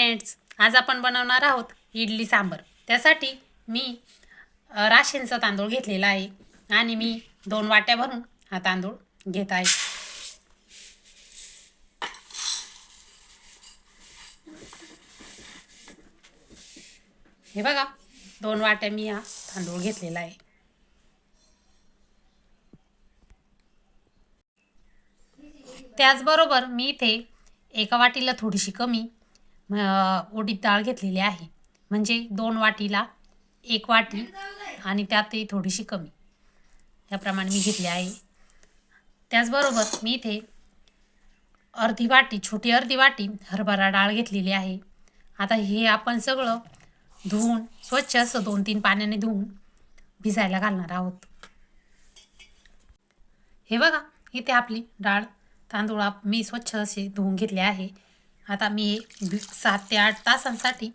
Friends, आज आपण बनवणार आहोत इडली सांबर। त्यासाठी मी राशनचा तांदूळ घेतलेला आहे आणि मी 2 वाट्या भरून हा तांदूळ घेत आहे। हे बघा, 2 वाट्या मी हा तांदूळ घेतलेला आहे। त्याचबरोबर मी इथे एका वाटीला थोडीशी कमी उडीद डाळ घेतलेली आहे, म्हणजे 2 वाटीला 1 वाटी आणि त्यातही थोडीशी कमी याप्रमाणे मी घेतली आहे। त्याचबरोबर मी इथे छोटी अर्धी वाटी हरभरा डाळ घेतलेली आहे। आता हे आपण सगळं धुवून स्वच्छ असं 2-3 पाण्याने धुवून भिजायला घालणार आहोत। हे बघा, इथे आपली डाळ तांदूळ मी स्वच्छ असे धुवून घेतले आहे। आता मी 7 ते 8 तासांसाठी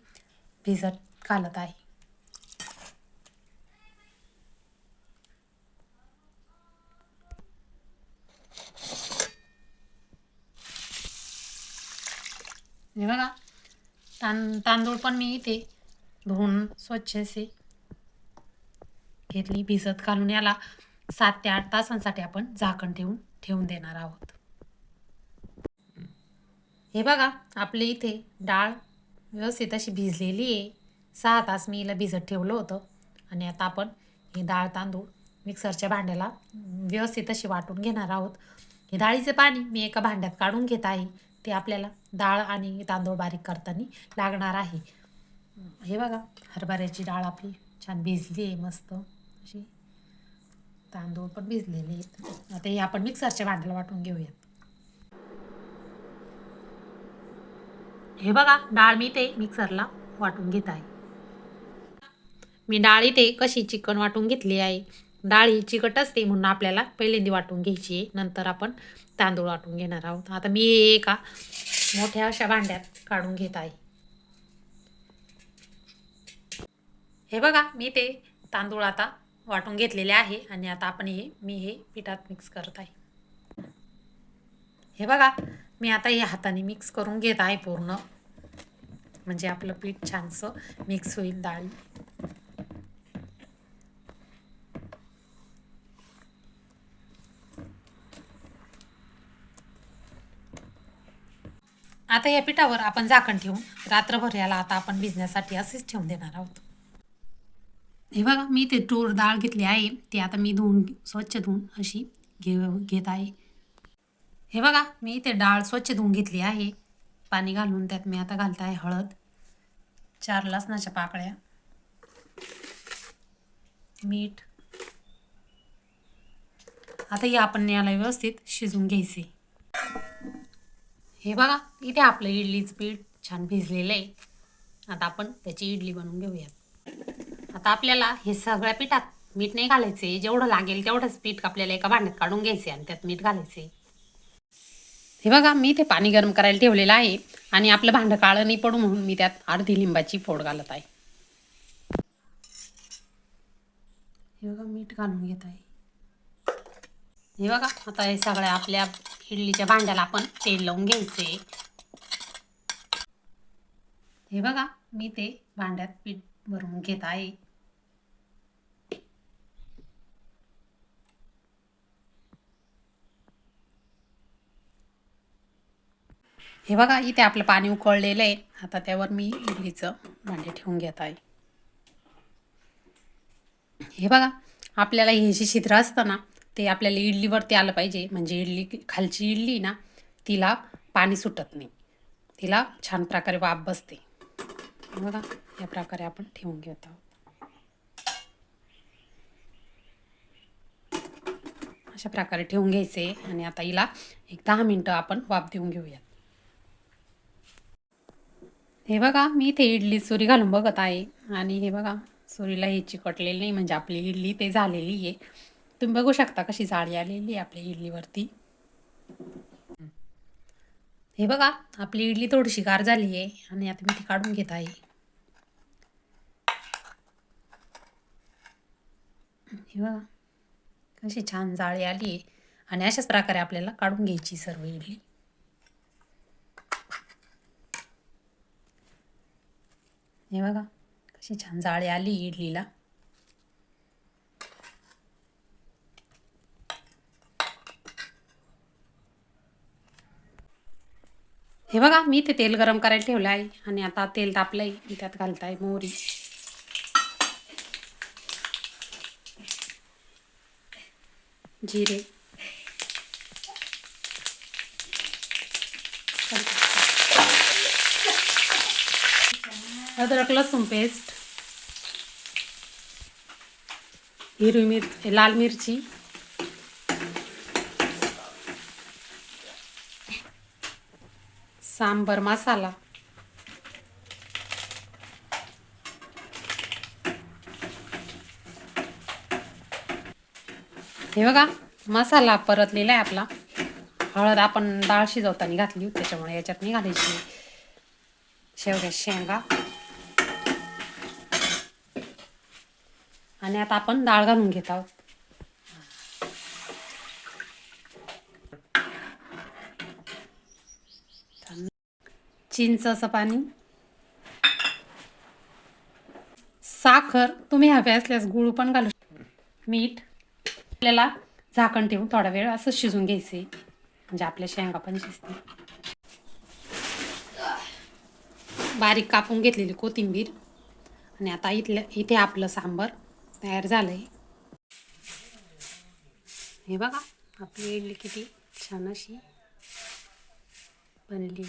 भिजत घालत आहे। हे बघा, तांदूळ पण मी इथे धुवून स्वच्छ असे घेतली भिजत घालून। याला 7 ते 8 तासांसाठी आपण झाकण ठेवून देणार आहोत। हे बघा, आपले इथे डाळ व्यवस्थित अशी भिजलेली आहे। 6 तास मी हिला भिजत ठेवलं होतं आणि आता आपण हे डाळ तांदूळ मिक्सरच्या भांड्याला व्यवस्थित अशी वाटून घेणार आहोत। हे डाळीचे पाणी मी एका भांड्यात काढून घेत आहे, ते आपल्याला डाळ आणि तांदूळ बारीक करताना लागणार आहे। हे बघा, हरभऱ्याची डाळ आपली छान भिजली आहे मस्त अशी, तांदूळ पण भिजलेले आहेत। आता हे आपण मिक्सरच्या भांड्याला वाटून घेऊयात। हे बघा, डाळ मी ते मिक्सरला वाटून घेत आहे। मी डाळ इथे कशी चिकन वाटून घेतली आहे। डाळ ही चिकट असते म्हणून आपल्याला पहिल्यांदा वाटून घ्यायची आहे, नंतर आपण तांदूळ वाटून घेणार आहोत। आता मी एका मोठ्या अशा भांड्यात काढून घेत आहे। हे बघा, मी ते तांदूळ आता वाटून घेतलेले आहे आणि आता आपण मी हे पिठात मिक्स करत आहे। हे बघा, मी आता हे हाताने मिक्स करून घेत आहे पूर्ण, म्हणजे आपलं पीठ छानसं मिक्स होईल डाळी। आता या पिठावर आपण झाकण ठेवून रात्रभर याला आता आपण भिजण्यासाठी असेच ठेवून देणार आहोत। हे बघा, मी ते तूर डाळ घेतली आहे, ती आता मी स्वच्छ धुवून अशी घेत आहे। हे बघा, मी ते डाळ स्वच्छ धुवून घेतली आहे पाणी घालून। त्यात मी आता घालत आहे हळद, 4 लसणाच्या पाकळ्या, मीठ। आता हे आपण याला व्यवस्थित शिजवून घ्यायचे। हे बघा, इथे आपलं इडलीचं पीठ छान भिजलेलं आहे। आता आपण त्याची इडली बनवून घेऊयात। आता आपल्याला हे सगळ्या पिठात मीठ नाही घालायचे, जेवढं लागेल तेवढंच पीठ आपल्याला एका भांड्यात काढून घ्यायचे आणि त्यात मीठ घालायचे। हे बघा, मी ते पाणी गरम करायला ठेवलेलं आहे आणि आपलं भांडं काळं नाही पडू म्हणून मी त्यात अर्धी लिंबाची फोड घालत आहे। हे बघा, मीठ घालून घेत आहे। हे बघा, आता हे सगळ्या आपल्या इडलीच्या भांड्याला आपण तेल लावून घ्यायचे। हे बघा, मी ते भांड्यात पीठ भरून घेत आहे। हे बघा, इथे आपलं पाणी उकळलेलं आहे। आता त्यावर मी इडलीचं भांडे ठेवून घेत आहे। हे बघा, आपल्याला हे जे छिद्र असतं ना, ते आपल्याला इडलीवरती आलं पाहिजे, म्हणजे खालची इडली ना तिला पाणी सुटत नाही, तिला छान प्रकारे वाफ बसते। बघा, या प्रकारे आपण ठेवून घेत आहोत। अशा प्रकारे ठेवून घ्यायचे आणि आता हिला एक 10 मिनिटं आपण वाफ देऊन घेऊयात। हे बघा, मी इथे इडली सुरी घालून बघत आहे आणि हे बघा, सुरीला हे चिकटलेलं नाही, म्हणजे आपली इडली ते झालेली आहे। तुम्ही बघू शकता कशी जाळी आलेली आहे आपल्या इडलीवरती। हे बघा, आपली इडली थोडीशी गार झाली आहे आणि आता मी ती काढून घेत आहे। हे बघा, कशी छान जाळी आली आहे आणि अशाच प्रकारे आपल्याला काढून घ्यायची सर्व इडली। हे बघा कशी छान जाळी आली इडलीला. हे बघा मी ते तेल गरम करायला ठेवलं आहे आणि आता तेल तापलं आहे. मी त्यात घालत आहे मोहरी, जिरे, अद्रक लसूण पेस्ट, हिरवी मिरची, लाल मिरची, सांबर मसाला, हे बघा मसाला परतलेला आहे आपला. हळद आपण डाळ शिजवताना घातली होती त्याच्यामुळे याच्यात नाही घालायची. शेवग्या शेंगा आणि आता आपण डाळ घालून घेत आहोत. चिंचचं पाणी, साखर, तुम्ही हवे असल्यास गूळ पण घालू शकता, मीठ. आपल्याला झाकण ठेवून थोडा वेळ असं शिजून घ्यायचे म्हणजे आपल्या शेंगा पण शिजते. बारीक कापून घेतलेली कोथिंबीर आणि आता इथे आपलं सांबर तयार झालंय. हे बघा आपली इडली किती छान अशी बनली.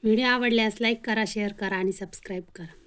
व्हिडिओ आवडल्यास लाईक करा, शेअर करा आणि सबस्क्राईब करा.